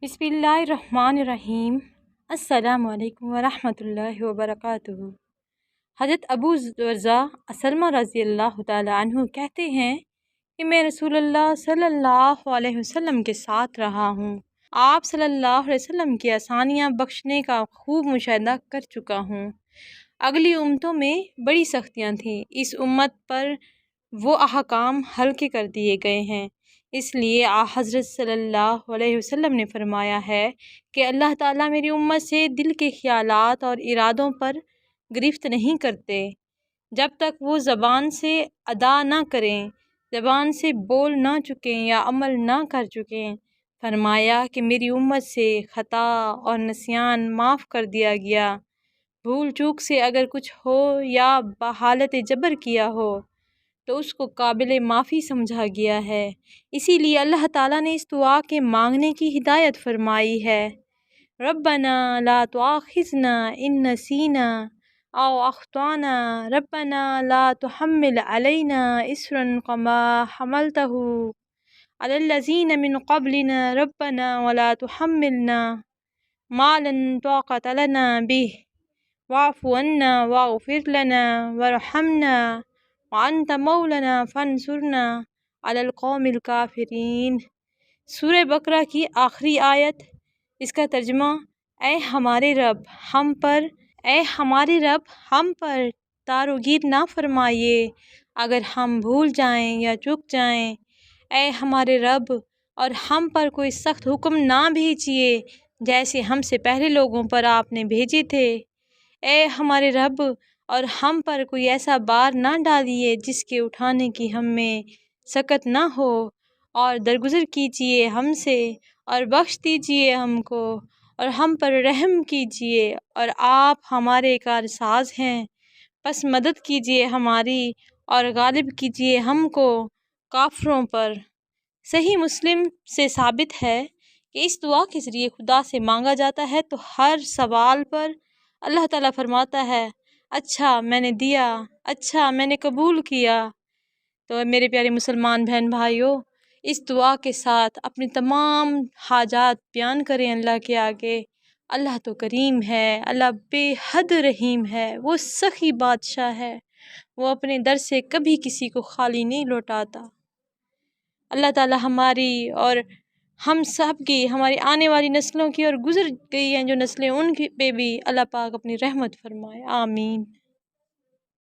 बिस्मिल्लाहिर्रहमानिर्रहीम। अस्सलामु अलैकुम वरहमतुल्लाहि वबरकातुहू। हज़रत अबू ज़रज़ा असलमा रज़ी अल्लाह ताला अन्हु कहते हैं कि मैं रसूलुल्लाह सल्लल्लाहु अलैहि वसल्लम के साथ रहा हूँ। आप सल्लल्लाहु अलैहि वसल्लम की आसानियाँ बख्शने का खूब मुशाहिदा कर चुका हूँ। अगली उम्मतों में बड़ी सख्तियाँ थीं, इस उम्मत पर वो अहकाम हल्के कर दिए गए हैं। इसलिए हज़रत सल्लल्लाहु अलैहि वसल्लम ने फरमाया है कि अल्लाह ताला मेरी उम्मत से दिल के ख्यालात और इरादों पर गिरफ्त नहीं करते जब तक वो ज़बान से अदा ना करें, ज़बान से बोल ना चुकें या अमल ना कर चुकें। फरमाया कि मेरी उम्मत से ख़ता और नसियान माफ़ कर दिया गया। भूल चूक से अगर कुछ हो या बहालत जबर किया हो तो उसको काबिल माफ़ी समझा गया है। इसीलिए अल्लाह ताला ने इस दुआ के मांगने की हिदायत फरमाई है, रब्बना ला तुआखिज़ना इन नसीना औ अख्ताना रब्बना ला तुहम्मिल अलैना इस्रन कमा हमलतहु अलल्लज़ीना मिन क़ब्लिना रब्बना वला तुहम्मिलना मा लन ताक़त लना बिह वाफ़ु अन्ना वाग़फ़िर लना वरहमना वअन्त मौलाना फंसुरना अलल क़ौमिल काफ़िरीन। सूरह बकरा की आखिरी आयत। इसका तर्जुमा, ऐ हमारे रब हम पर तारोगीर ना फरमाइए अगर हम भूल जाएं या चूक जाएं। ऐ हमारे रब, और हम पर कोई सख्त हुक्म ना भेजिए जैसे हमसे पहले लोगों पर आपने भेजे थे। ऐ हमारे रब, और हम पर कोई ऐसा बार ना डालिए जिसके उठाने की हम में सकत ना हो, और दरगुजर कीजिए हमसे और बख्श दीजिए हमको और हम पर रहम कीजिए, और आप हमारे कारसाज हैं। बस मदद कीजिए हमारी और गालिब कीजिए हमको काफरों पर। सही मुस्लिम से साबित है कि इस दुआ के ज़रिए खुदा से मांगा जाता है तो हर सवाल पर अल्लाह ताला फरमाता है, अच्छा मैंने दिया, अच्छा मैंने कबूल किया। तो मेरे प्यारे मुसलमान बहन भाइयों, इस दुआ के साथ अपनी तमाम हाजात बयान करें अल्लाह के आगे। अल्लाह तो करीम है, अल्लाह बेहद रहीम है, वो सखी बादशाह है, वो अपने दर से कभी किसी को खाली नहीं लौटाता। अल्लाह ताला हमारी और हम सब की, हमारी आने वाली नस्लों की और गुज़र गई हैं जो नस्लें, उनकी पे भी अल्लाह पाक अपनी रहमत फरमाए। आमीन।